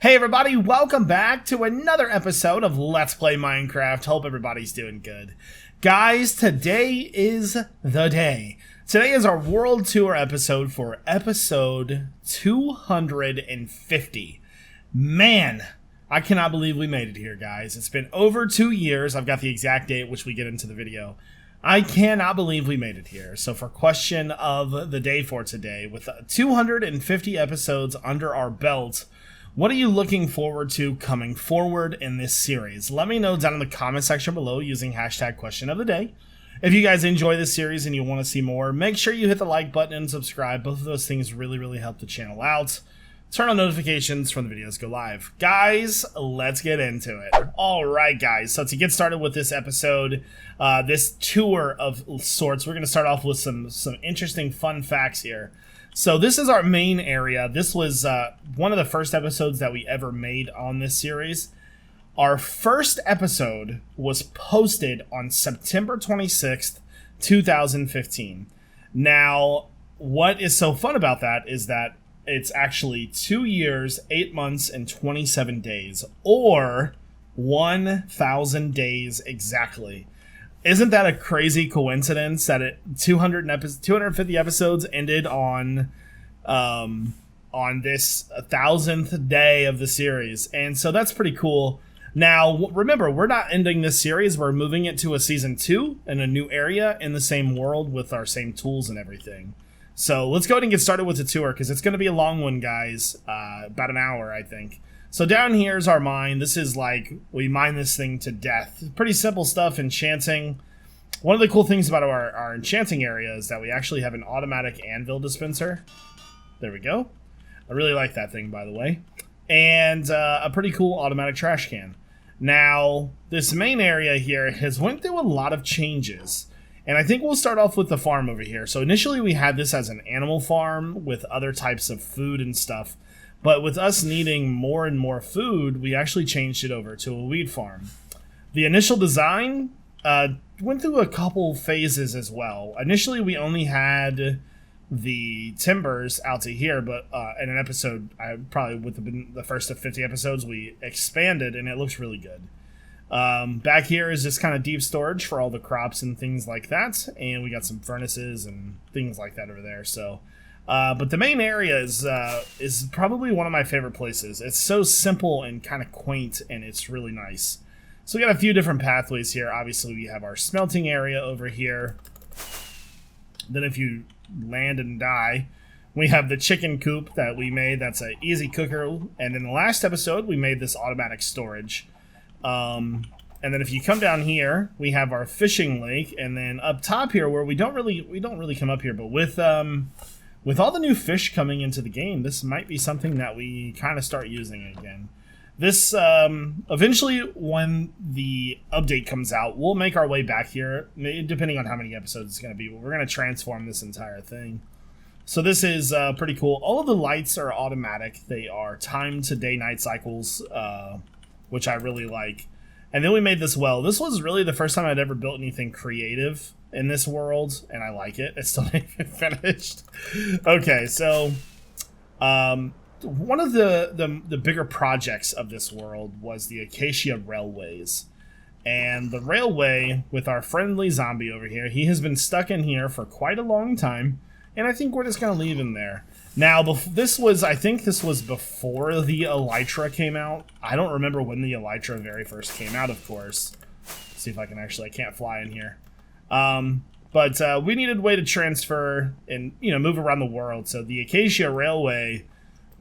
Hey everybody, welcome back to another episode of Let's Play Minecraft. Hope everybody's doing good. Guys, today is the day. Today is our World Tour episode for episode 250. Man, I cannot believe we made it here, guys. It's been over 2 years. I've got the exact date, which we get into the video. I cannot believe we made it here. So for question of the day for today, with 250 episodes under our belt, what are you looking forward to coming forward in this series? Let me know down in the comment section below using hashtag question of the day. If you guys enjoy this series and you want to see more, make sure you hit the like button and subscribe. Both of those things really help the channel out. Turn on notifications when the videos go live. Guys, let's get into it. Alright guys, so to get started with this episode, this tour of sorts, we're going to start off with some interesting fun facts here. So this is our main area. This was one of the first episodes that we ever made on this series. Our first episode was posted on September 26th, 2015. Now, what is so fun about that is that it's actually 2 years, 8 months, and 27 days, or 1,000 days exactly. Isn't that a crazy coincidence that 250 episodes ended on this 1,000th day of the series? And so that's pretty cool. Now, remember, we're not ending this series. We're moving it to a season 2 in a new area in the same world with our same tools and everything. So let's go ahead and get started with the tour because it's going to be a long one, guys. About an hour, I think. So down here is our mine. This is like, we mine this thing to death. Pretty simple stuff, enchanting. One of the cool things about our enchanting area is that we actually have an automatic anvil dispenser. There we go. I really like that thing, by the way. And a pretty cool automatic trash can. Now, this main area here has went through a lot of changes. And I think we'll start off with the farm over here. So initially we had this as an animal farm with other types of food and stuff. But with us needing more and more food, we actually changed it over to a weed farm. The initial design went through a couple phases as well. Initially, we only had the timbers out to here, but in an episode, probably would have been the first of 50 episodes, we expanded, and it looks really good. Back here is just kind of deep storage for all the crops and things like that, and we got some furnaces and things like that over there, so... but the main area is probably one of my favorite places. It's so simple and kind of quaint, and it's really nice. So we got a few different pathways here. Obviously, we have our smelting area over here. Then if you land and die, we have the chicken coop that we made. That's an easy cooker. And in the last episode, we made this automatic storage. And then if you come down here, we have our fishing lake. And then up top here, where we don't really come up here, but with all the new fish coming into the game, this might be something that we kind of start using again. This, eventually, when the update comes out, we'll make our way back here, depending on how many episodes it's going to be, but we're going to transform this entire thing. So this is pretty cool. All of the lights are automatic. They are timed to day-night cycles, which I really like. And then we made this well. This was really the first time I'd ever built anything creative in this world, and I like it. It's still not even finished. Okay, so... one of the bigger projects of this world was the Acacia Railways. And the railway, with our friendly zombie over here, he has been stuck in here for quite a long time. And I think we're just going to leave him there. Now, I think this was before the Elytra came out. I don't remember when the Elytra very first came out, of course. Let's see if I can't fly in here. But we needed a way to transfer and, move around the world. So the Acacia Railway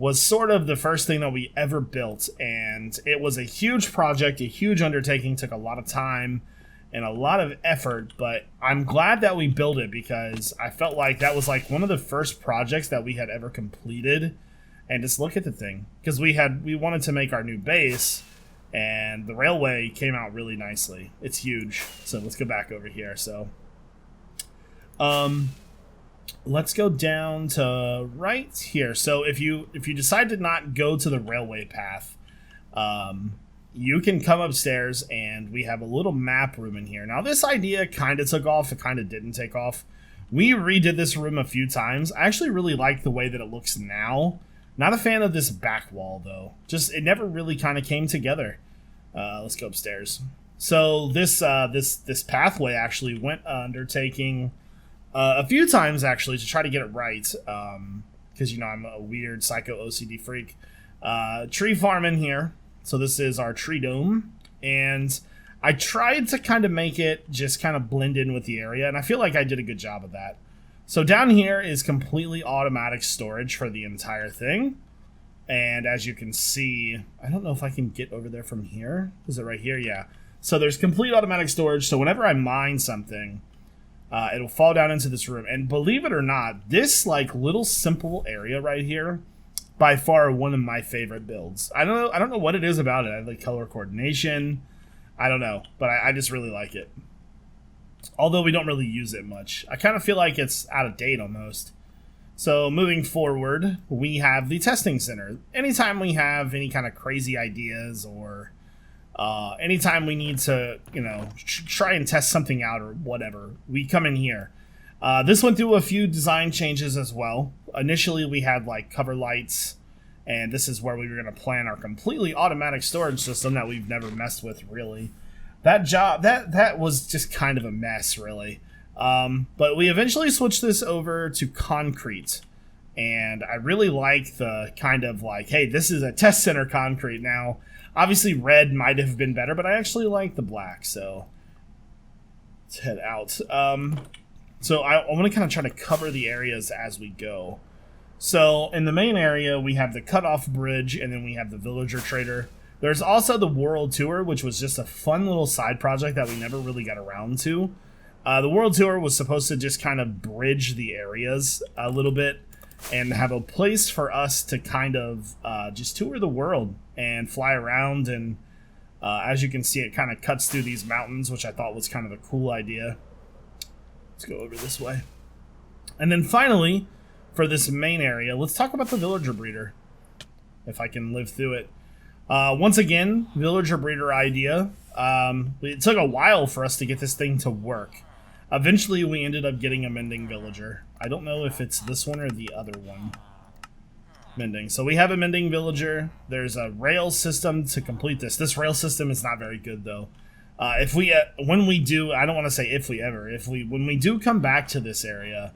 was sort of the first thing that we ever built, and it was a huge project, a huge undertaking, took a lot of time and a lot of effort, but I'm glad that we built it because I felt like that was like one of the first projects that we had ever completed. And just look at the thing, because we wanted to make our new base, and the railway came out really nicely. It's huge. So let's go back over here. So let's go down to right here. So if you decide to not go to the railway path, you can come upstairs, and we have a little map room in here. Now this idea kind of took off, it kind of didn't take off. We redid this room a few times. I actually really like the way that it looks now. Not a fan of this back wall, though. Just, it never really kind of came together. Let's go upstairs. So this this pathway actually went undertaking a few times, actually, to try to get it right. Because, you know, I'm a weird psycho OCD freak. Tree farm in here. So this is our tree dome. And I tried to kind of make it just kind of blend in with the area. And I feel like I did a good job of that. So down here is completely automatic storage for the entire thing. And as you can see, I don't know if I can get over there from here. Is it right here? Yeah. So there's complete automatic storage. So whenever I mine something, it'll fall down into this room. And believe it or not, this like little simple area right here, by far one of my favorite builds. I don't know what it is about it. I like color coordination. I don't know, but I just really like it. Although we don't really use it much. I kind of feel like it's out of date almost. So moving forward, we have the testing center. Anytime we have any kind of crazy ideas or anytime we need to, you know, try and test something out or whatever, we come in here. This went through a few design changes as well. Initially, we had like cover lights, and this is where we were going to plan our completely automatic storage system that we've never messed with, really. That was just kind of a mess, really. But we eventually switched this over to concrete, and I really like the kind of like, hey, this is a test center concrete now. Obviously, red might have been better, but I actually like the black, so let's head out. So I want to kind of try to cover the areas as we go. So in the main area, we have the cutoff bridge, and then we have the villager trader. There's also the world tour, which was just a fun little side project that we never really got around to. The world tour was supposed to just kind of bridge the areas a little bit and have a place for us to kind of just tour the world and fly around. And as you can see, it kind of cuts through these mountains, which I thought was kind of a cool idea. Let's go over this way. And then finally, for this main area, let's talk about the villager breeder, if I can live through it. Once again, villager breeder idea. It took a while for us to get this thing to work. Eventually, we ended up getting a mending villager. I don't know if it's this one or the other one. Mending. So we have a mending villager. There's a rail system to complete this. This rail system is not very good, though. When we do, I don't want to say if we ever, when we do come back to this area,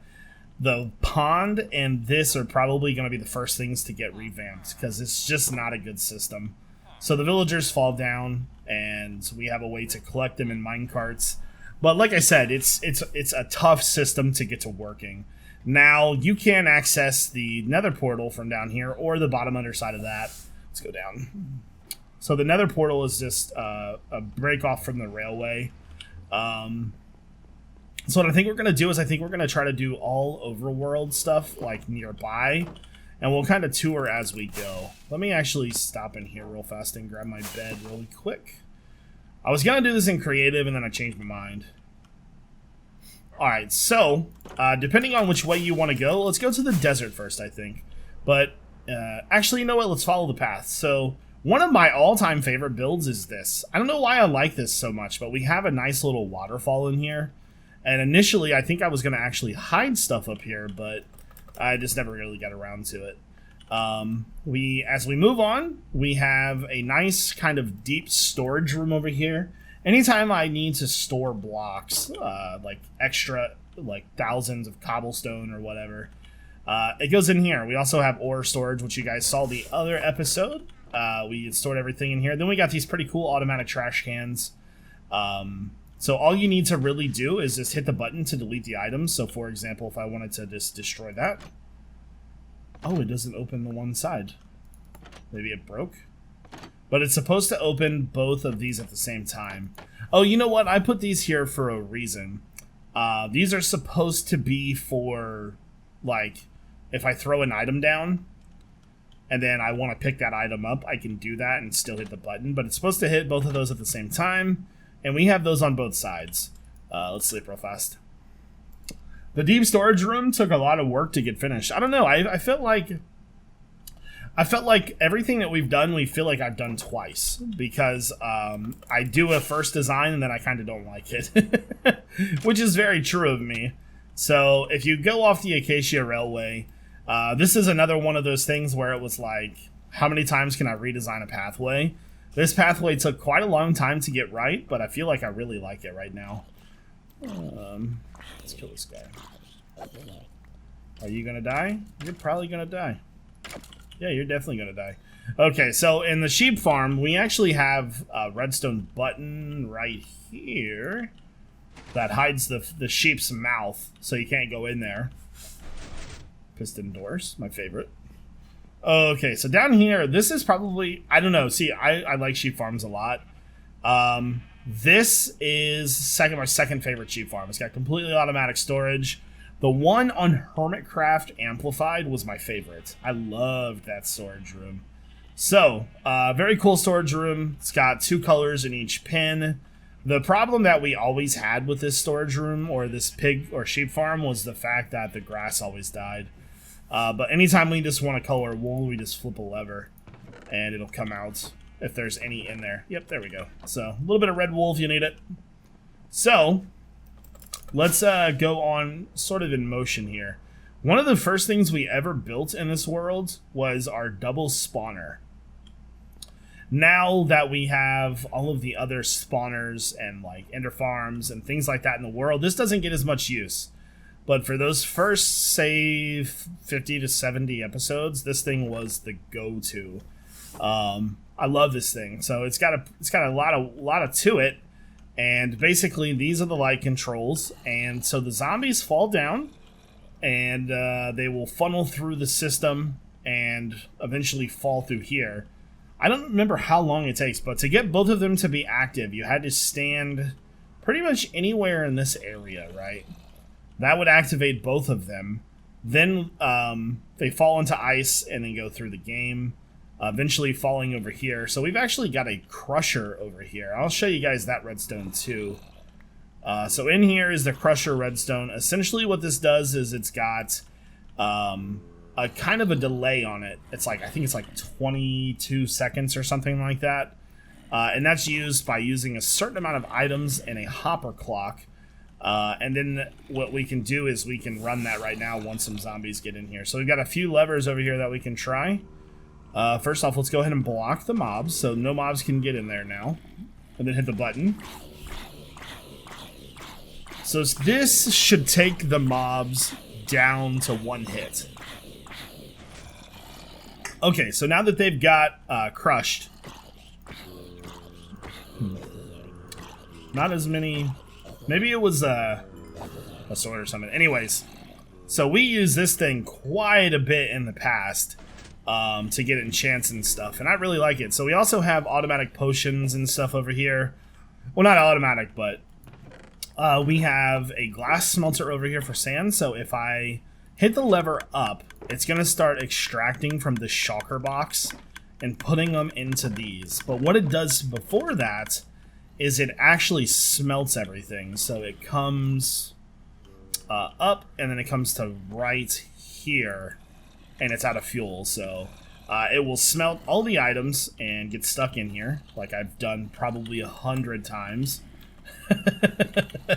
the pond and this are probably going to be the first things to get revamped because it's just not a good system. So the villagers fall down, and we have a way to collect them in minecarts. But like I said, it's a tough system to get to working. Now, you can access the Nether Portal from down here, or the bottom underside of that. Let's go down. So the Nether Portal is just a break off from the railway. So what I think we're going to do is I think we're going to try to do all overworld stuff, like, nearby. And we'll kind of tour as we go. Let me actually stop in here real fast and grab my bed really quick. I was going to do this in creative, and then I changed my mind. Alright, so, depending on which way you want to go, let's go to the desert first, I think. But, actually, you know what? Let's follow the path. So, one of my all-time favorite builds is this. I don't know why I like this so much, but we have a nice little waterfall in here. And initially, I think I was going to actually hide stuff up here, but I just never really got around to it. As we move on, we have a nice kind of deep storage room over here. Anytime I need to store blocks, like extra, like thousands of cobblestone or whatever, it goes in here. We also have ore storage, which you guys saw the other episode. We stored everything in here. Then we got these pretty cool automatic trash cans. So all you need to really do is just hit the button to delete the items. So for example, if I wanted to just destroy that. Oh, it doesn't open the one side. Maybe it broke? But it's supposed to open both of these at the same time. Oh, you know what? I put these here for a reason. These are supposed to be for, like, if I throw an item down and then I want to pick that item up, I can do that and still hit the button. But it's supposed to hit both of those at the same time. And we have those on both sides. Let's sleep real fast. The deep storage room took a lot of work to get finished. I don't know. I felt like everything that we've done, we feel like I've done twice. Because I do a first design and then I kind of don't like it. Which is very true of me. So if you go off the Acacia Railway, This is another one of those things where it was like, how many times can I redesign a pathway? This pathway took quite a long time to get right, but I feel like I really like it right now. Let's kill this guy. Are you gonna die? You're probably gonna die. Yeah, you're definitely gonna die. Okay, so in the sheep farm, we actually have a redstone button right here that hides the sheep's mouth, so you can't go in there. Piston doors, my favorite. Okay, so down here, this is probably, I don't know. See, I like sheep farms a lot. This is my second favorite sheep farm. It's got completely automatic storage. The one on Hermitcraft Amplified was my favorite. I loved that storage room. So, very cool storage room. It's got 2 colors in each pin. The problem that we always had with this storage room or this pig or sheep farm was the fact that the grass always died. But anytime we just want to color wool, we just flip a lever and it'll come out if there's any in there. Yep, there we go. So, a little bit of red wool if you need it. So, let's go on sort of in motion here. One of the first things we ever built in this world was our double spawner. Now that we have all of the other spawners and like ender farms and things like that in the world, this doesn't get as much use. But for those first, say, 50 to 70 episodes, this thing was the go-to. I love this thing. So it's got a lot of to it. And basically, these are the light controls. And so the zombies fall down, and they will funnel through the system and eventually fall through here. I don't remember how long it takes, but to get both of them to be active, you had to stand pretty much anywhere in this area, right? That would activate both of them. Then they fall into ice and then go through the game, eventually falling over here. So we've actually got a crusher over here. I'll show you guys that redstone too. So in here is the crusher redstone. Essentially what this does is it's got a kind of a delay on it. It's like, I think it's like 22 seconds or something like that. And that's used by using a certain amount of items in a hopper clock. And then what we can do is we can run that right now once some zombies get in here. So we've got a few levers over here that we can try. First off, let's go ahead and block the mobs so no mobs can get in there now. And then hit the button. So this should take the mobs down to 1 hit. Okay, so now that they've got crushed. Not as many... Maybe it was a sword or something. Anyways, so we used this thing quite a bit in the past to get enchants and stuff, and I really like it. So we also have automatic potions and stuff over here. Well, not automatic, but we have a glass smelter over here for sand. So if I hit the lever up, it's going to start extracting from the shulker box and putting them into these. But what it does before that is it actually smelts everything. So it comes up and then it comes to right here and it's out of fuel. So it will smelt all the items and get stuck in here like I've done probably 100 times.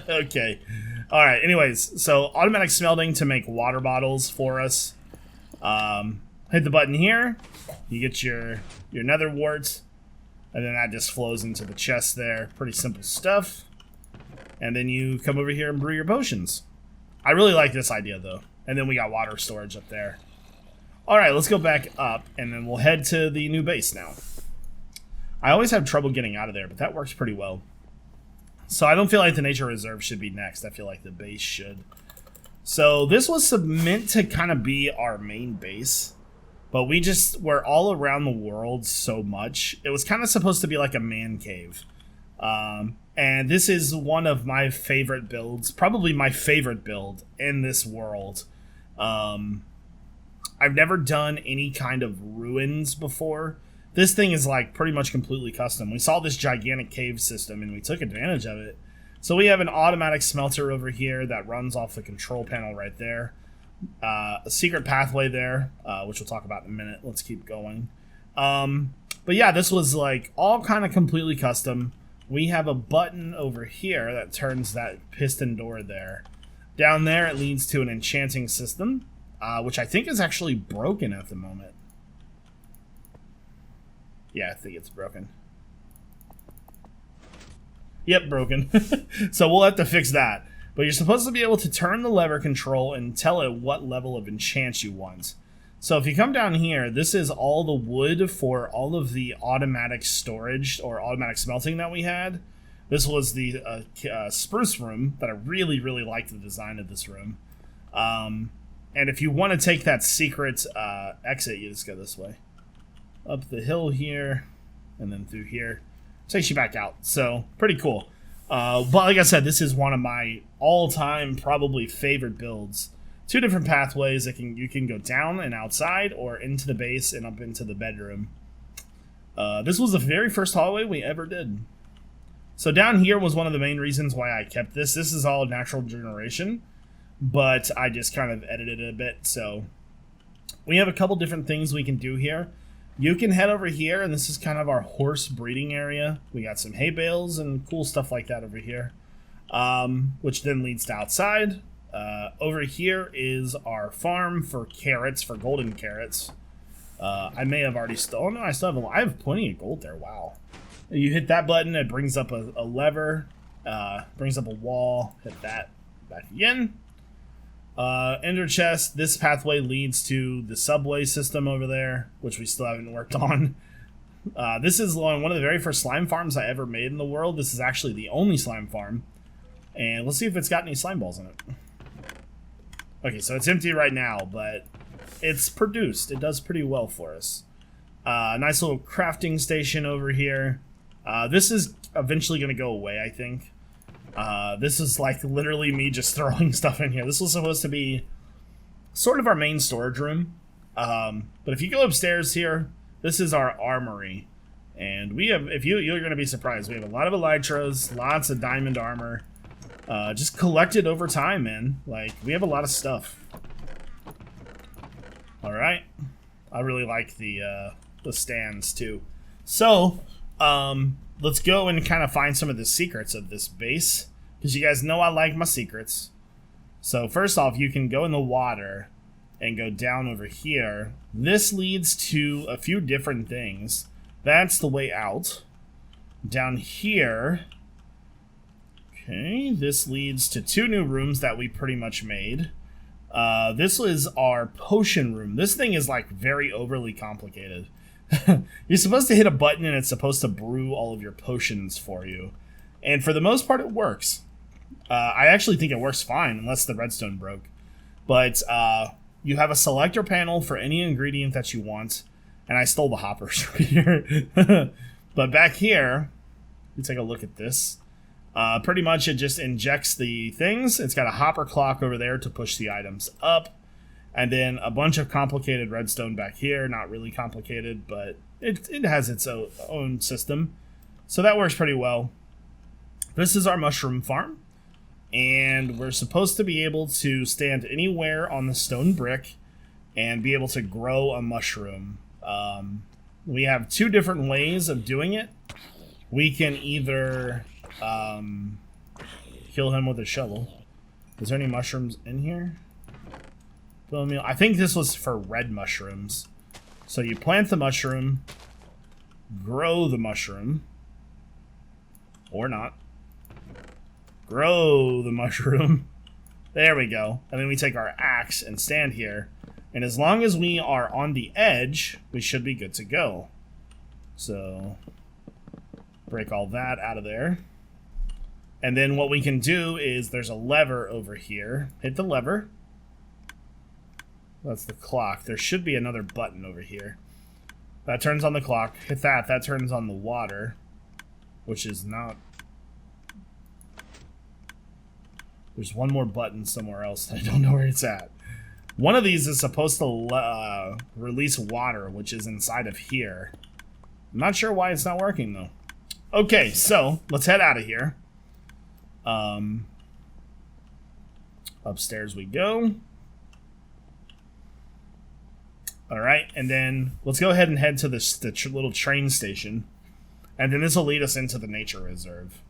Okay. All right. Anyways, so automatic smelting to make water bottles for us. Hit the button here. You get your nether wart. And then that just flows into the chest there. Pretty simple stuff. And then you come over here and brew your potions. I really like this idea, though. And then we got water storage up there. Alright, let's go back up, and then we'll head to the new base now. I always have trouble getting out of there, but that works pretty well. So I don't feel like the nature reserve should be next. I feel like the base should. So this was meant to kind of be our main base. But we're all around the world so much. It was kind of supposed to be like a man cave. And this is one of my favorite builds. Probably my favorite build in this world. I've never done any kind of ruins before. This thing is like pretty much completely custom. We saw this gigantic cave system and we took advantage of it. So we have an automatic smelter over here that runs off the control panel right there. A secret pathway there, which we'll talk about in a minute. Let's keep going. But yeah, this was like all kind of completely custom. We have a button over here that turns that piston door there. Down there, it leads to an enchanting system. which I think is actually broken at the moment. Yeah, I think it's broken. Yep, broken. So we'll have to fix that. But you're supposed to be able to turn the lever control and tell it what level of enchant you want. So if you come down here, this is all the wood for all of the automatic storage or automatic smelting that we had. This was the spruce room that I really, really liked the design of this room. And if you want to take that secret exit, you just go this way. Up the hill here, and then through here. Takes you back out. So, pretty cool. But like I said, this is one of my all-time probably favorite builds. Two different pathways that you can go down and outside, or into the base and up into the bedroom. This was the very first hallway we ever did. So down here was one of the main reasons why I kept this. This is all natural generation, but I just kind of edited it a bit. So we have a couple different things we can do here. You can head over here, and this is kind of our horse breeding area. We got some hay bales and cool stuff like that over here, which then leads to outside. Over here is our farm for carrots, for golden carrots. I may have already stolen. No, I still have I have plenty of gold there. Wow. You hit that button, it brings up a lever, brings up a wall. Hit that back again. Ender chest. This pathway leads to the subway system over there, which we still haven't worked on. This is one of the very first slime farms I ever made in the world. This is actually the only slime farm. And let's see if it's got any slime balls in it. Okay, so it's empty right now, but it's produced. It does pretty well for us. Nice little crafting station over here. This is eventually going to go away, I think. This is like literally me just throwing stuff in here. This was supposed to be sort of our main storage room. But if you go upstairs here, this is our armory. And we have, you're going to be surprised, we have a lot of elytras, lots of diamond armor. Just collected over time, man. Like, we have a lot of stuff. Alright. I really like the stands, too. So, let's go and kind of find some of the secrets of this base, because you guys know I like my secrets. So first off, you can go in the water and go down over here. This leads to a few different things. That's the way out. Down here, okay, this leads to two new rooms that we pretty much made. This is our potion room. This thing is like very overly complicated. You're supposed to hit a button and it's supposed to brew all of your potions for you. And for the most part, it works. I actually think it works fine, unless the redstone broke. But you have a selector panel for any ingredient that you want. And I stole the hoppers right here. But back here, you take a look at this. Pretty much it just injects the things. It's got a hopper clock over there to push the items up. And then a bunch of complicated redstone back here. Not really complicated, but it has its own system. So that works pretty well. This is our mushroom farm. And we're supposed to be able to stand anywhere on the stone brick and be able to grow a mushroom. We have two different ways of doing it. We can either kill him with a shovel. Is there any mushrooms in here? I think this was for red mushrooms. So you plant the mushroom, grow the mushroom, or not. Grow the mushroom. There we go. And then we take our axe and stand here. And as long as we are on the edge, we should be good to go. So break all that out of there. And then what we can do is there's a lever over here. Hit the lever. That's the clock. There should be another button over here. That turns on the clock. Hit that. That turns on the water. Which is not... There's one more button somewhere else. I don't know where it's at. One of these is supposed to release water, which is inside of here. I'm not sure why it's not working, though. Okay, so let's head out of here. Upstairs we go. Alright, and then let's go ahead and head to the little train station. And then this will lead us into the nature reserve.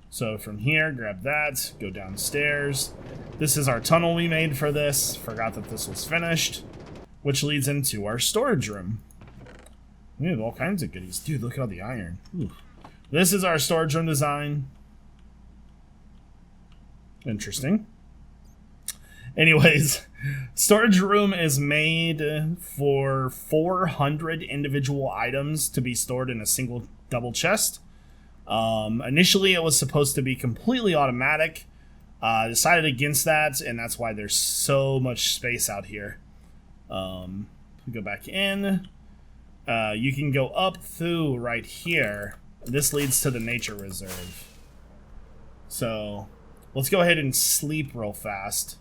So from here, grab that, go downstairs. This is our tunnel we made for this. Forgot that this was finished, which leads into our storage room. We have all kinds of goodies. Dude, look at all the iron. Ooh. This is our storage room design. Interesting. Anyways, storage room is made for 400 individual items to be stored in a single double chest. Initially, it was supposed to be completely automatic. Decided against that, and that's why there's so much space out here. Go back in. You can go up through right here. This leads to the nature reserve. So let's go ahead and sleep real fast.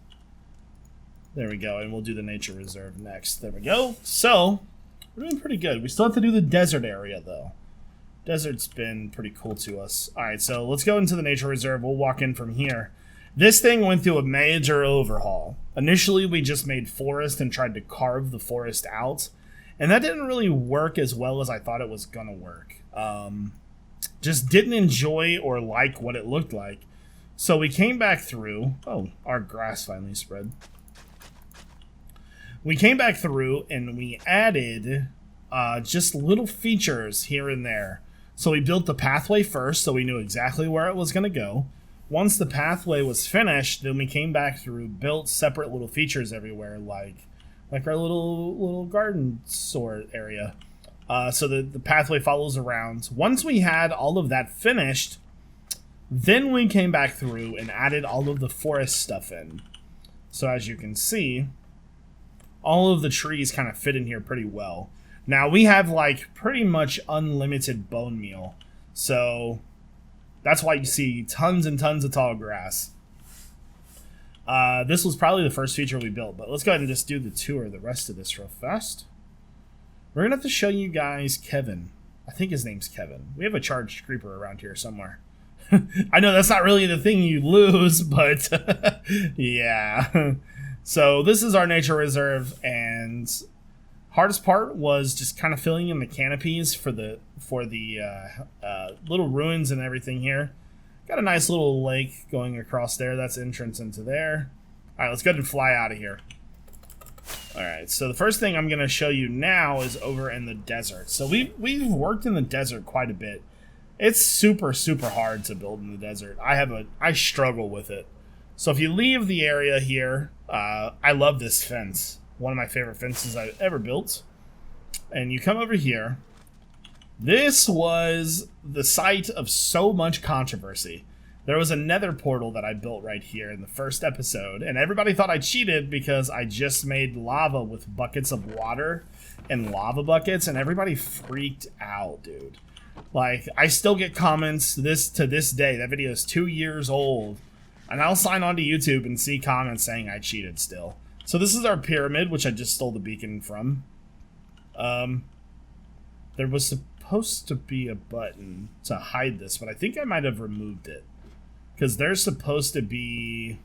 There we go, and we'll do the nature reserve next. There we go. So we're doing pretty good. We still have to do the desert area, though. Desert's been pretty cool to us. All right, so let's go into the nature reserve. We'll walk in from here. This thing went through a major overhaul. Initially, we just made forest and tried to carve the forest out, and that didn't really work as well as I thought it was gonna work. Just didn't enjoy or like what it looked like. So we came back through. Oh, our grass finally spread. We came back through and we added just little features here and there. So we built the pathway first, so we knew exactly where it was going to go. Once the pathway was finished, then we came back through, built separate little features everywhere, like our little garden sort area. So the pathway follows around. Once we had all of that finished, then we came back through and added all of the forest stuff in. So as you can see, all of the trees kind of fit in here pretty well. Now we have like pretty much unlimited bone meal. So that's why you see tons and tons of tall grass. This was probably the first feature we built, but let's go ahead and just do the tour of the rest of this real fast. We're going to have to show you guys Kevin. I think his name's Kevin. We have a charged creeper around here somewhere. I know that's not really the thing you lose, but yeah. So this is our nature reserve, and hardest part was just kind of filling in the canopies for the little ruins and everything here. Got a nice little lake going across there. That's entrance into there. All right, let's go ahead and fly out of here. All right, so the first thing I'm going to show you now is over in the desert. So we've worked in the desert quite a bit. It's super, super hard to build in the desert. I struggle with it. So if you leave the area here, I love this fence. One of my favorite fences I've ever built. And you come over here. This was the site of so much controversy. There was a Nether Portal that I built right here in the first episode, and everybody thought I cheated because I just made lava with buckets of water and lava buckets, and everybody freaked out, dude. Like, I still get comments to this day. That video is 2 years old. And I'll sign on to YouTube and see comments saying I cheated still. So this is our pyramid, which I just stole the beacon from. There was supposed to be a button to hide this, but I think I might have removed it. Because there's supposed to be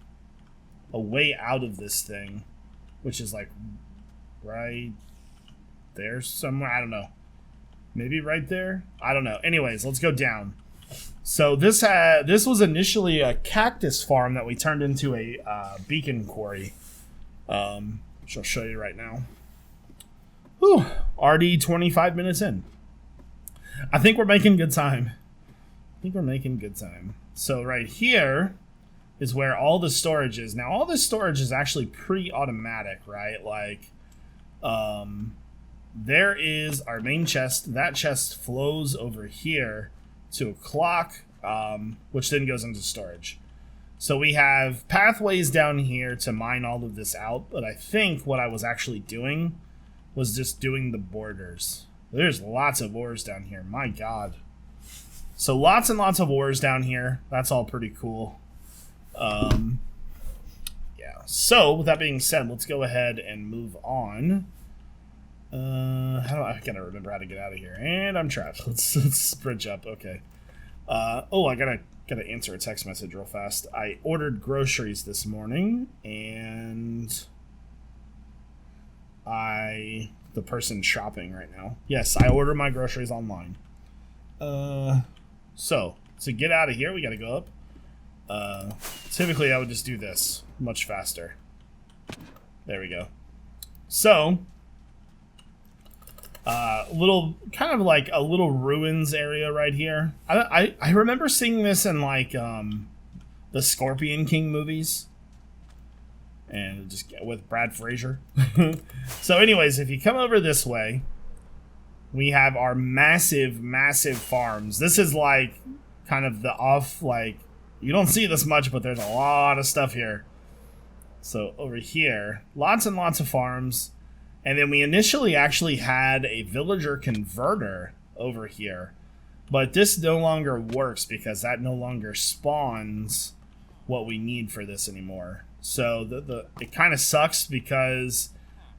a way out of this thing, which is like right there somewhere. I don't know. Maybe right there? I don't know. Anyways, let's go down. So this was initially a cactus farm that we turned into a beacon quarry, which I'll show you right now. Whew, already 25 minutes in. I think we're making good time. So right here is where all the storage is. Now all this storage is actually pretty automatic, right? Like, there is our main chest. That chest flows over here to a clock, which then goes into storage. So we have pathways down here to mine all of this out, but I think what I was actually doing was just doing the borders. There's lots of ores down here, my god. So lots and lots of ores down here. That's all pretty cool. Yeah, so with that being said, let's go ahead and move on. I gotta remember how to get out of here, and I'm trapped. Let's bridge up. Okay. Oh, I gotta answer a text message real fast. I ordered groceries this morning, and the person shopping right now. Yes, I order my groceries online. So to get out of here, we gotta go up. Typically, I would just do this much faster. There we go. So, little, kind of like a little ruins area right here. I remember seeing this in like the Scorpion King movies, and just with Brad Fraser. So, anyways, if you come over this way, we have our massive farms. This is like kind of the off, like, you don't see this much, but there's a lot of stuff here. So over here, lots and lots of farms. And then we initially actually had a villager converter over here. But this no longer works because that no longer spawns what we need for this anymore. So it kind of sucks because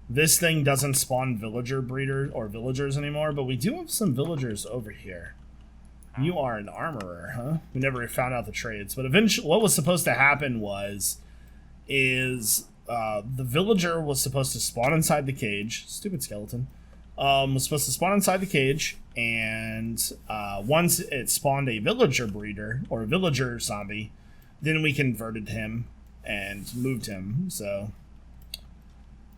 this thing doesn't spawn villager breeders or villagers anymore. But we do have some villagers over here. You are an armorer, huh? We never found out the trades. But eventually, what was supposed to happen is the villager was supposed to spawn inside the cage. Stupid skeleton. Was supposed to spawn inside the cage, and once it spawned a villager breeder or a villager zombie, then we converted him and moved him. So,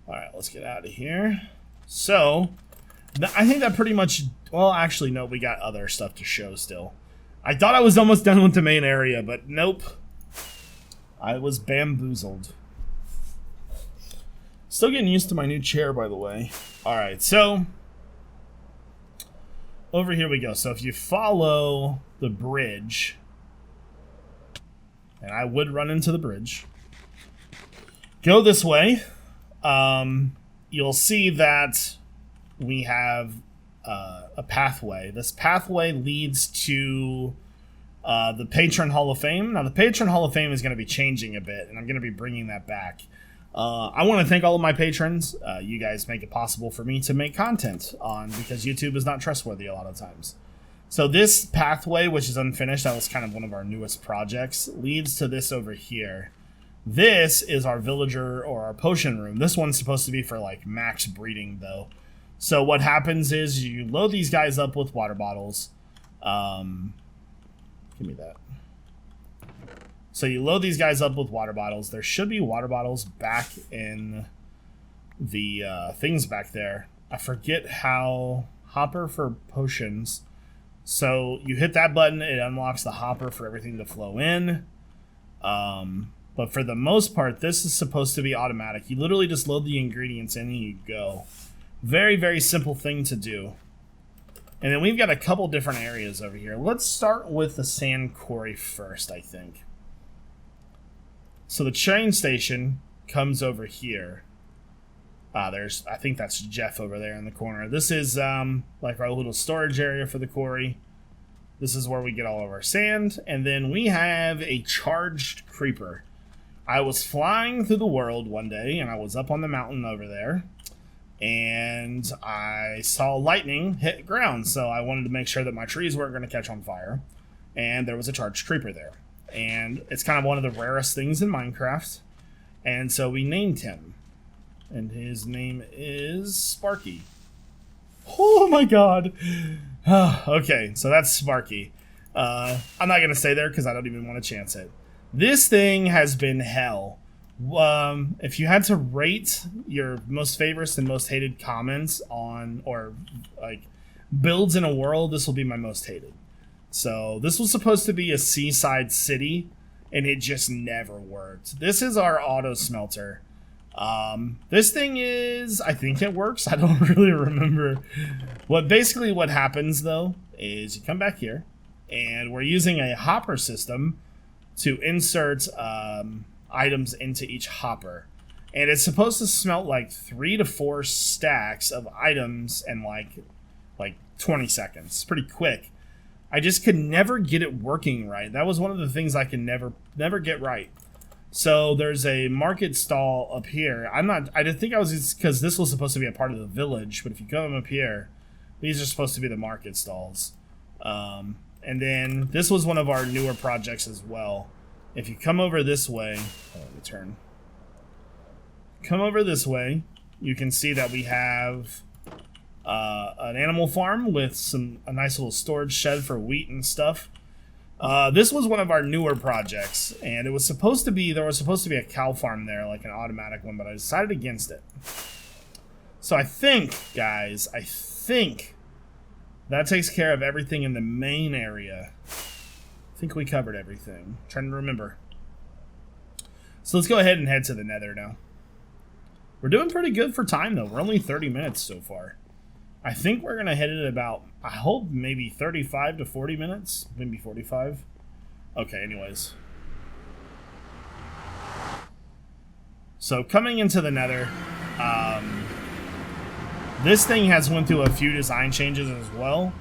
all right, let's get out of here. So, I think that pretty much. Well, actually, no, we got other stuff to show still. I thought I was almost done with the main area, but nope. I was bamboozled. Still getting used to my new chair, by the way. Alright, so over here we go. So if you follow the bridge, and I would run into the bridge, go this way, you'll see that we have a pathway. This pathway leads to the Patron Hall of Fame. Now, the Patron Hall of Fame is going to be changing a bit, and I'm going to be bringing that back. I want to thank all of my patrons. You guys make it possible for me to make content on, because YouTube is not trustworthy a lot of times. So this pathway, which is unfinished, that was kind of one of our newest projects, leads to this over here. This is our villager or our potion room. This one's supposed to be for like max breeding, though. So what happens is you load these guys up with water bottles. Give me that. So you load these guys up with water bottles. There should be water bottles back in the things back there. I forget how. Hopper for potions. So you hit that button, it unlocks the hopper for everything to flow in. But for the most part, this is supposed to be automatic. You literally just load the ingredients in and you go. Very, very simple thing to do. And then we've got a couple different areas over here. Let's start with the sand quarry first, I think. So the train station comes over here. I think that's Jeff over there in the corner. This is like our little storage area for the quarry. This is where we get all of our sand. And then we have a charged creeper. I was flying through the world one day, and I was up on the mountain over there. And I saw lightning hit ground, so I wanted to make sure that my trees weren't going to catch on fire. And there was a charged creeper there. And it's kind of one of the rarest things in Minecraft. And so we named him. And his name is Sparky. Oh my god. Okay, so that's Sparky. I'm not going to stay there because I don't even want to chance it. This thing has been hell. If you had to rate your most favorites and most hated comments on, or like builds in a world, this will be my most hated. So this was supposed to be a seaside city, and it just never worked. This is our auto smelter. This thing is, I think it works. I don't really remember. Basically what happens though is you come back here, and we're using a hopper system to insert items into each hopper, and it's supposed to smelt like 3 to 4 stacks of items in like 20 seconds. It's pretty quick. I just could never get it working right. That was one of the things I can never get right. So there's a market stall up here. I didn't think I was, because this was supposed to be a part of the village, but if you come up here, these are supposed to be the market stalls. And then this was one of our newer projects as well. If you come over this way, let me turn. Come over this way, you can see that we have an animal farm with a nice little storage shed for wheat and stuff. This was one of our newer projects, and it was supposed to be, there was supposed to be a cow farm there, like an automatic one, but I decided against it. So I think, guys, that takes care of everything in the main area. I think we covered everything. I'm trying to remember. So let's go ahead and head to the Nether now. We're doing pretty good for time, though. We're only 30 minutes so far. I think we're going to hit it about, I hope, maybe 35 to 40 minutes. Maybe 45. Okay, anyways. So coming into the Nether, this thing has went through a few design changes as well.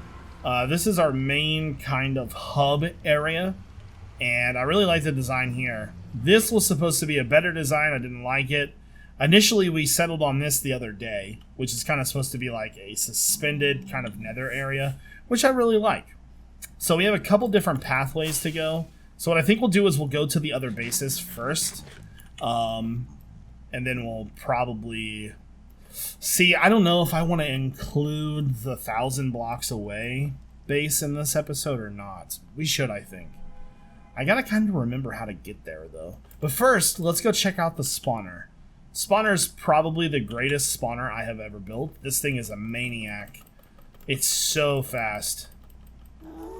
This is our main kind of hub area, and I really like the design here. This was supposed to be a better design. I didn't like it. Initially, we settled on this the other day, which is kind of supposed to be like a suspended kind of nether area, which I really like. So we have a couple different pathways to go. So what I think we'll do is we'll go to the other bases first, and then we'll probably... See, I don't know if I want to include the 1,000 blocks away base in this episode or not. We should, I think. I gotta kind of remember how to get there, though. But first, let's go check out the spawner. Spawner's probably the greatest spawner I have ever built. This thing is a maniac. It's so fast.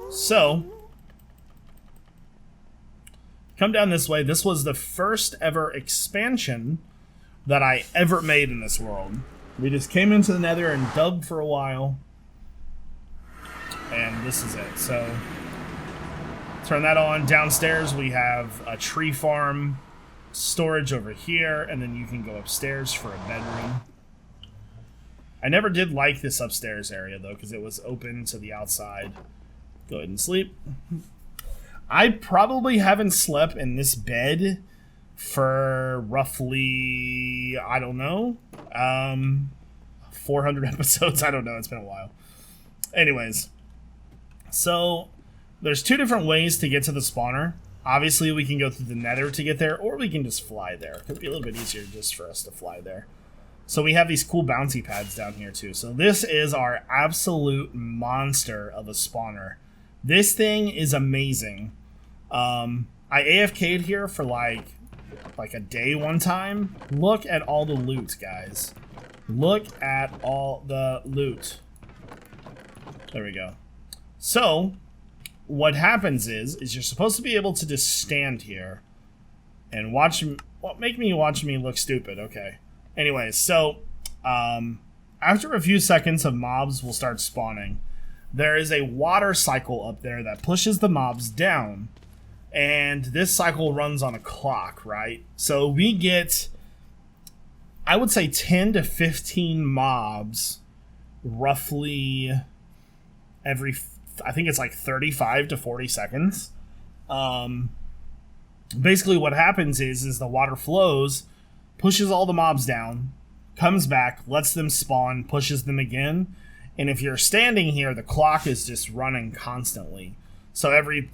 So, come down this way. This was the first ever expansion that I ever made in this world. We just came into the Nether and dug for a while. And this is it. So, turn that on. Downstairs we have a tree farm, storage over here, and then you can go upstairs for a bedroom. I never did like this upstairs area, though, because it was open to the outside. Go ahead and sleep. I probably haven't slept in this bed for roughly, I don't know, 400 episodes. I don't know. It's been a while. Anyways, so there's two different ways to get to the spawner. Obviously, we can go through the Nether to get there, or we can just fly there. It could be a little bit easier just for us to fly there. So we have these cool bouncy pads down here, too. So this is our absolute monster of a spawner. This thing is amazing. I AFK'd here for like a day one time. Look at all the loot, guys. Look at all the loot. There we go. So what happens is you're supposed to be able to just stand here and watch me, well, make me watch me look stupid. Okay. Anyways, so after a few seconds of mobs will start spawning, there is a water cycle up there that pushes the mobs down, and this cycle runs on a clock, right? So we get, I would say, 10 to 15 mobs roughly every, I think it's like 35 to 40 seconds. Basically what happens is the water flows, pushes all the mobs down, comes back, lets them spawn, pushes them again. And if you're standing here, the clock is just running constantly. So every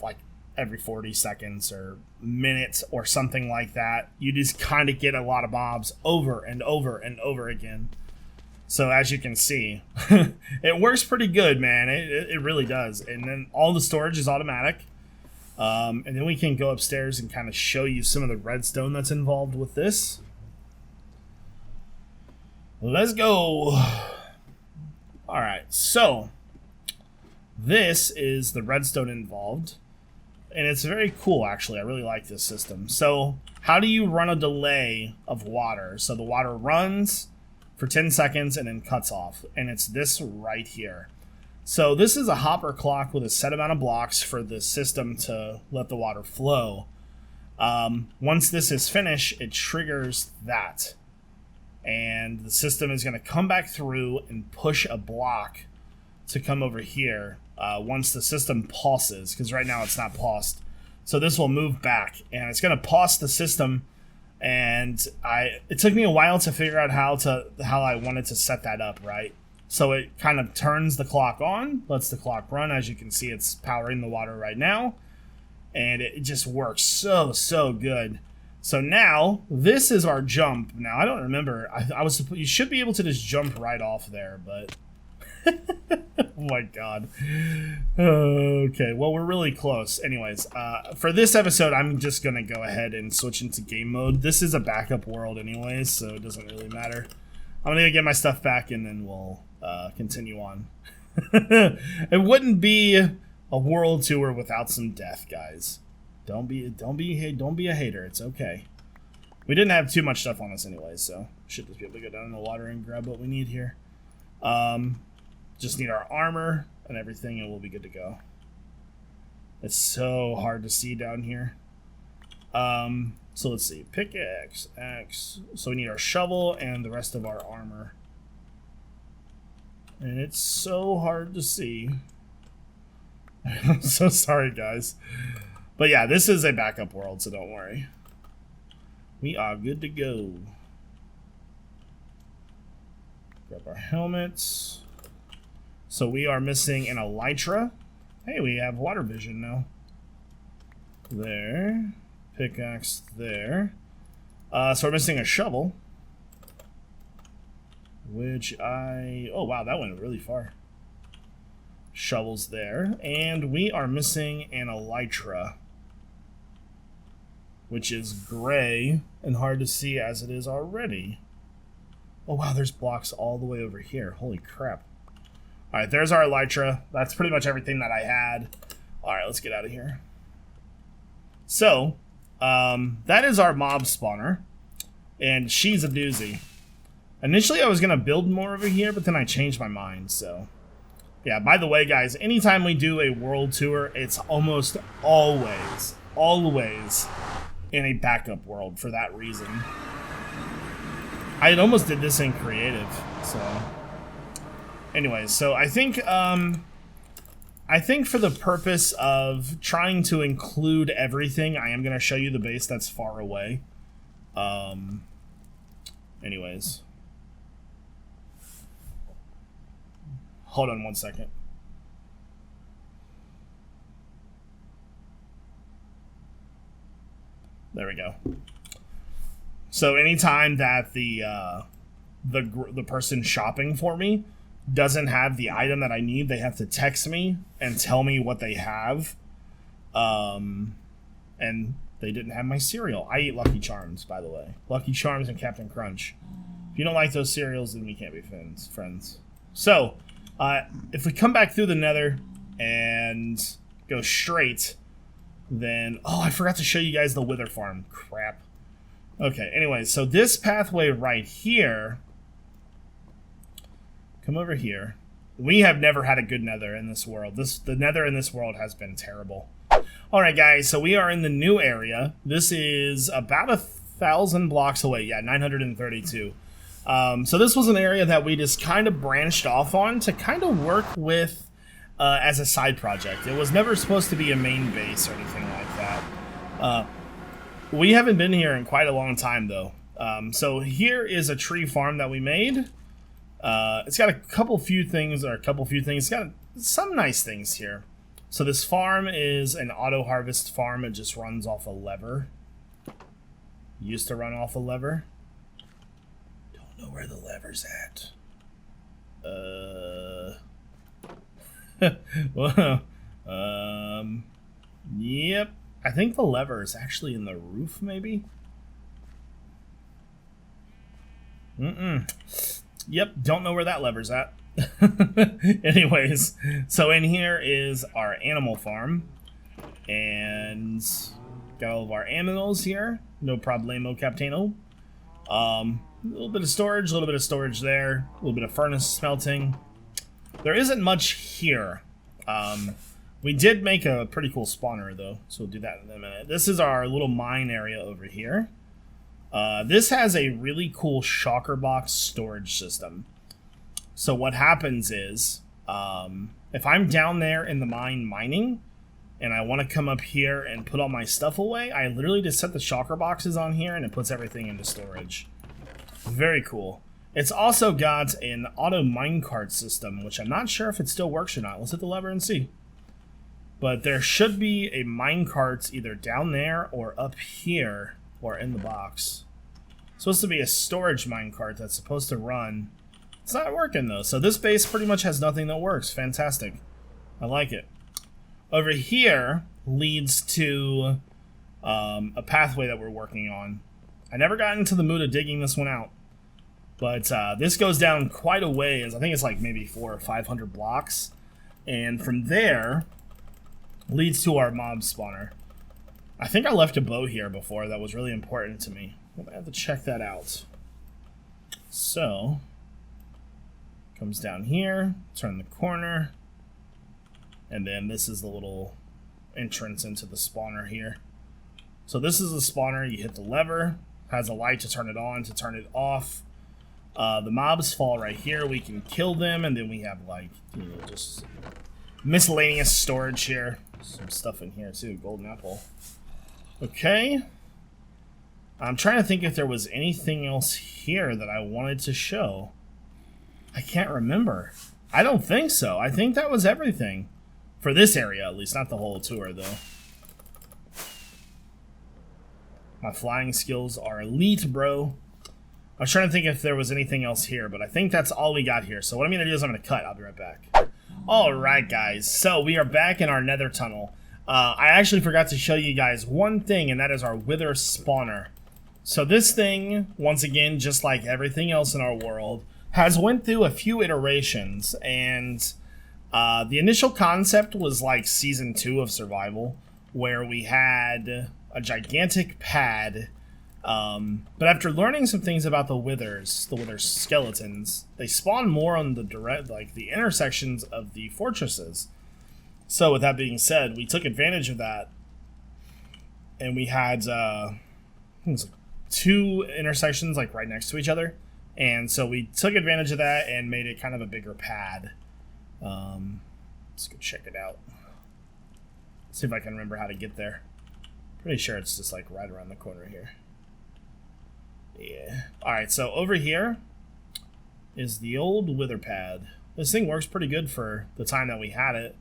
40 seconds or minutes or something like that, you just kind of get a lot of mobs over and over and over again. So as you can see, it works pretty good, man. It really does. And then all the storage is automatic. And then we can go upstairs and kind of show you some of the redstone that's involved with this. Let's go. All right, so this is the redstone involved. And it's very cool, actually. I really like this system. So how do you run a delay of water? So the water runs for 10 seconds and then cuts off. And it's this right here. So this is a hopper clock with a set amount of blocks for the system to let the water flow. Once this is finished, it triggers that. And the system is going to come back through and push a block to come over here once the system pauses, because right now it's not paused. So this will move back, and it's going to pause the system. And it took me a while to figure out how I wanted to set that up, right? So it kind of turns the clock on, lets the clock run. As you can see, it's powering the water right now, and it just works so good. So now this is our jump. Now I don't remember. You should be able to just jump right off there, but Oh my god. Okay, well, we're really close. Anyways, for this episode, I'm just gonna go ahead and switch into game mode. This is a backup world anyways, so it doesn't really matter. I'm gonna get my stuff back and then we'll continue on. It wouldn't be a world tour without some death, guys. Don't be a hater. It's okay. We didn't have too much stuff on us anyway, so should just be able to go down in the water and grab what we need here. Just need our armor and everything, and we'll be good to go. It's so hard to see down here. So let's see. Pickaxe, axe. So we need our shovel and the rest of our armor. And it's so hard to see. I'm so sorry, guys. But yeah, this is a backup world, so don't worry. We are good to go. Grab our helmets. So we are missing an elytra. Hey, we have water vision now. There. Pickaxe there. So we're missing a shovel. Which oh wow, that went really far. Shovels there. And we are missing an elytra. Which is gray and hard to see as it is already. Oh wow, there's blocks all the way over here. Holy crap. Alright, there's our elytra. That's pretty much everything that I had. Alright, let's get out of here. So, that is our mob spawner. And she's a doozy. Initially, I was going to build more over here, but then I changed my mind, so... Yeah, by the way, guys, anytime we do a world tour, it's almost always in a backup world for that reason. I almost did this in creative, so... Anyways, so I think for the purpose of trying to include everything, I am going to show you the base that's far away. Anyways. Hold on one second. There we go. So anytime that the person shopping for me doesn't have the item that I need, they have to text me and tell me what they have. And they didn't have my cereal. I eat Lucky Charms, by the way. Lucky Charms and Captain Crunch. If you don't like those cereals, then we can't be friends. So, if we come back through the Nether and go straight, then... Oh, I forgot to show you guys the Wither Farm. Crap. Okay, anyway, so this pathway right here... Come over here. We have never had a good Nether in this world. The Nether in this world has been terrible. Alright, guys, so we are in the new area. This is about 1,000 blocks away. Yeah, 932. So this was an area that we just kind of branched off on to kind of work with as a side project. It was never supposed to be a main base or anything like that. We haven't been here in quite a long time, though. So here is a tree farm that we made. It's got a couple few things. It's got some nice things here. So this farm is an auto harvest farm. It just runs off a lever. Used to run off a lever. Don't know where the lever's at. Well, yep. I think the lever is actually in the roof, maybe. Yep, don't know where that lever's at. Anyways, so in here is our animal farm. And got all of our animals here. No problemo, Captaino. A little bit of storage, there. A little bit of furnace smelting. There isn't much here. We did make a pretty cool spawner, though, so we'll do that in a minute. This is our little mine area over here. This has a really cool shulker box storage system. So what happens is, if I'm down there in the mine mining, and I want to come up here and put all my stuff away, I literally just set the shulker boxes on here, and it puts everything into storage. Very cool. It's also got an auto minecart system, which I'm not sure if it still works or not. Let's hit the lever and see. But there should be a minecart either down there or up here or in the box. It's supposed to be a storage minecart that's supposed to run It's not working though. So this base pretty much has nothing that works. Fantastic. I like it. Over here leads to a pathway that we're working on. I never got into the mood of digging this one out. But this goes down quite a ways. I think it's like maybe 400 or 500 blocks. And from there leads to our mob spawner. I think I left a bow here before that was really important to me. I'm gonna have to check that out. So, comes down here, turn the corner, and then this is the little entrance into the spawner here. So this is the spawner. You hit the lever, has a light to turn it on, to turn it off. The mobs fall right here. We can kill them, and then we have like, you know, just miscellaneous storage here. Some stuff in here too. Golden apple. Okay. I'm trying to think if there was anything else here that I wanted to show. I can't remember. I don't think so. I think that was everything. For this area, at least. Not the whole tour, though. My flying skills are elite, bro. I was trying to think if there was anything else here, but I think that's all we got here. So what I'm going to do is I'm going to cut. I'll be right back. Alright, guys. So we are back in our nether tunnel. I actually forgot to show you guys one thing, and that is our wither spawner. So this thing, once again, just like everything else in our world, has went through a few iterations, and the initial concept was like Season 2 of Survival, where we had a gigantic pad, but after learning some things about the wither skeletons, they spawn more on the the intersections of the fortresses. So with that being said, we took advantage of that, and we had two intersections like right next to each other, and so we took advantage of that and made it kind of a bigger pad. Let's go check it out. See if I can remember how to get there. Pretty sure it's just like right around the corner here. Yeah. Alright, so over here is the old wither pad. This thing works pretty good for the time that we had it.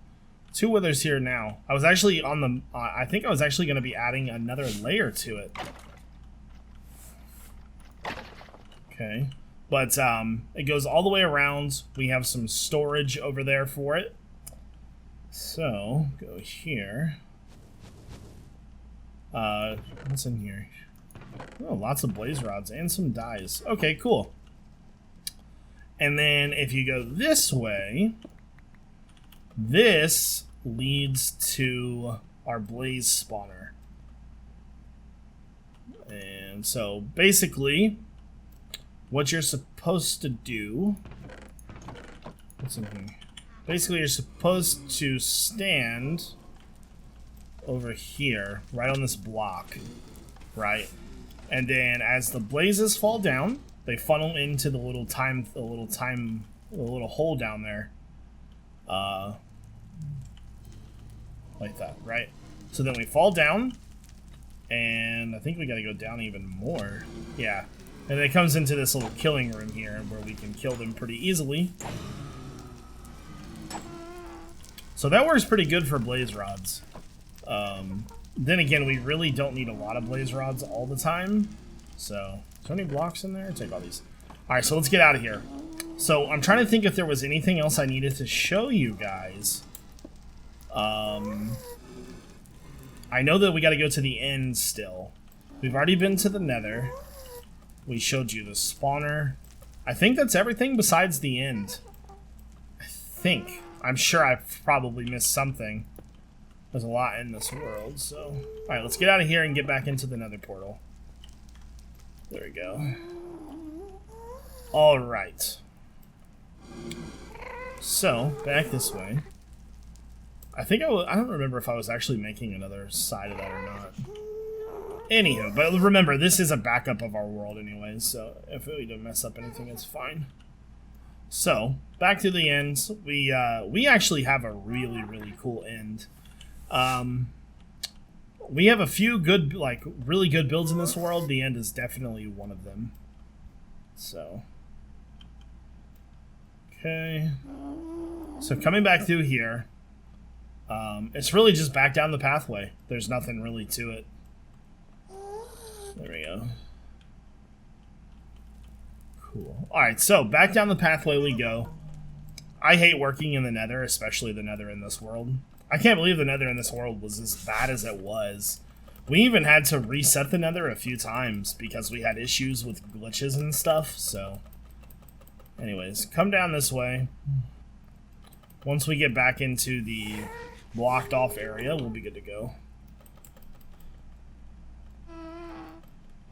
2 withers here now. I was actually on the... I think I was actually going to be adding another layer to it. Okay. But it goes all the way around. We have some storage over there for it. So, go here. What's in here? Oh, lots of blaze rods and some dyes. Okay, cool. And then if you go this way, this leads to our blaze spawner. And so basically, what you're supposed to do... What's in here? Basically, you're supposed to stand over here, right on this block, right? And then as the blazes fall down, they funnel into the little hole down there. Like that, right? So then we fall down, and I think we gotta go down even more. Yeah. And then it comes into this little killing room here where we can kill them pretty easily. So that works pretty good for blaze rods. Then again, we really don't need a lot of blaze rods all the time. So, is there any blocks in there? Take all these. Alright, so let's get out of here. So, I'm trying to think if there was anything else I needed to show you guys. I know that we gotta go to the end still. We've already been to the nether. We showed you the spawner. I think that's everything besides the end. I think. I'm sure I've probably missed something. There's a lot in this world, so... Alright, let's get out of here and get back into the Nether Portal. There we go. Alright. So, back this way. I think I don't remember if I was actually making another side of that or not. Anywho, but remember, this is a backup of our world anyways, so if we don't mess up anything, it's fine. So, back to the end. We actually have a really, really cool end. We have a few good, like, really good builds in this world. The end is definitely one of them. So. Okay. So coming back through here, it's really just back down the pathway. There's nothing really to it. There we go. Cool. Alright, so back down the pathway we go. I hate working in the Nether, especially the Nether in this world. I can't believe the Nether in this world was as bad as it was. We even had to reset the Nether a few times because we had issues with glitches and stuff, so... Anyways, come down this way. Once we get back into the blocked off area, we'll be good to go.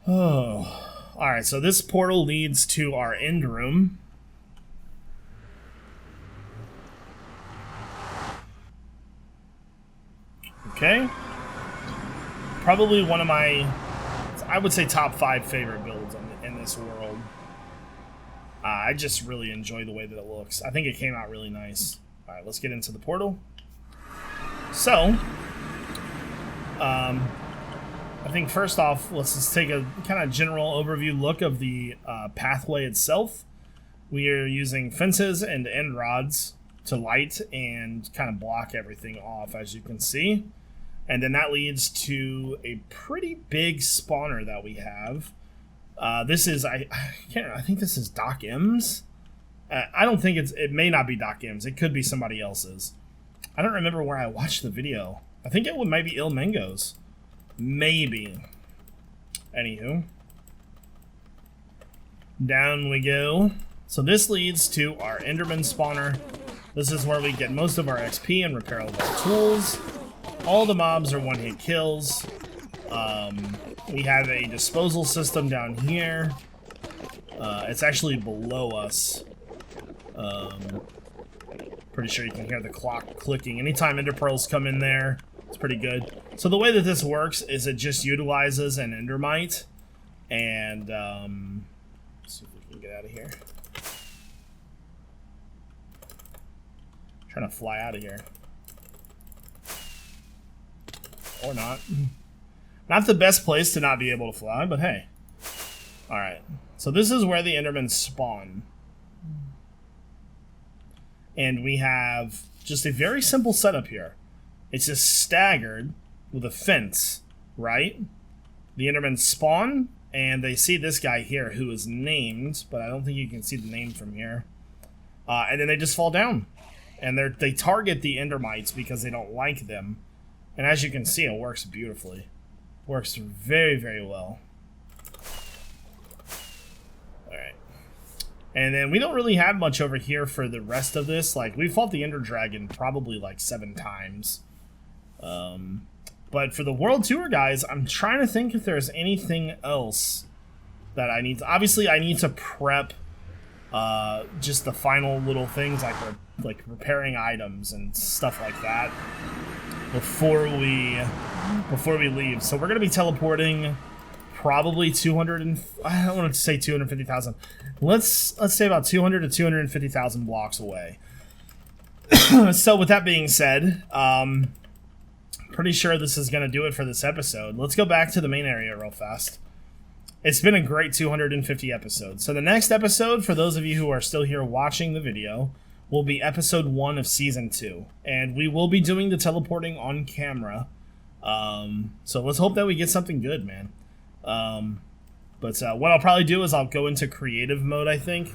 Oh... Alright, so this portal leads to our end room. Okay. Probably one of my, I would say, top 5 favorite builds in this world. I just really enjoy the way that it looks. I think it came out really nice. Alright, let's get into the portal. So, I think first off, let's just take a kind of general overview look of the pathway itself. We are using fences and end rods to light and kind of block everything off, as you can see. And then that leads to a pretty big spawner that we have. This is, I think this is Doc M's. I don't think it may not be Doc M's. It could be somebody else's. I don't remember where I watched the video. I think it might be Il Mango's. Maybe. Anywho. Down we go. So this leads to our Enderman spawner. This is where we get most of our XP and repair all of our tools. All the mobs are one-hit kills. We have a disposal system down here. It's actually below us. Pretty sure you can hear the clock clicking. Anytime ender pearls come in there, it's pretty good. So the way that this works is it just utilizes an endermite. And, let's see if we can get out of here. Trying to fly out of here. Or not. Not the best place to not be able to fly, but hey. Alright. So this is where the Endermen spawn. And we have just a very simple setup here. It's just staggered with a fence, right? The Endermen spawn, and they see this guy here who is named, but I don't think you can see the name from here. And then they just fall down. And they target the Endermites because they don't like them. And as you can see, it works beautifully. Works very, very well. Alright. And then we don't really have much over here for the rest of this. Like, we fought the Ender Dragon probably like 7 times. But for the World Tour, guys, I'm trying to think if there's anything else that I need to... Obviously, I need to prep just the final little things like repairing items and stuff like that before we leave. So we're gonna be teleporting probably 200 and I don't want to say 250,000. Let's say about 200 to 250,000 blocks away. So with that being said, pretty sure this is gonna do it for this episode. Let's go back to the main area real fast. It's been a great 250 episodes. So the next episode, for those of you who are still here watching the video, will be episode 1 of season 2. And we will be doing the teleporting on camera. So let's hope that we get something good, man. But what I'll probably do is I'll go into creative mode, I think.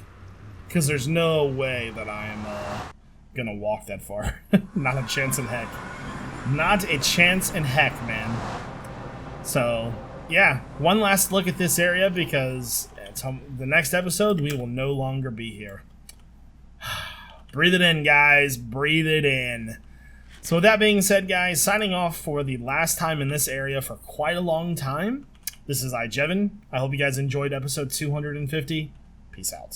Because there's no way that I am gonna walk that far. Not a chance in heck. Not a chance in heck, man. So... yeah, one last look at this area because the next episode we will no longer be here. Breathe it in, guys. Breathe it in. So with that being said, guys, signing off for the last time in this area for quite a long time. This is iJevin. I hope you guys enjoyed episode 250. Peace out.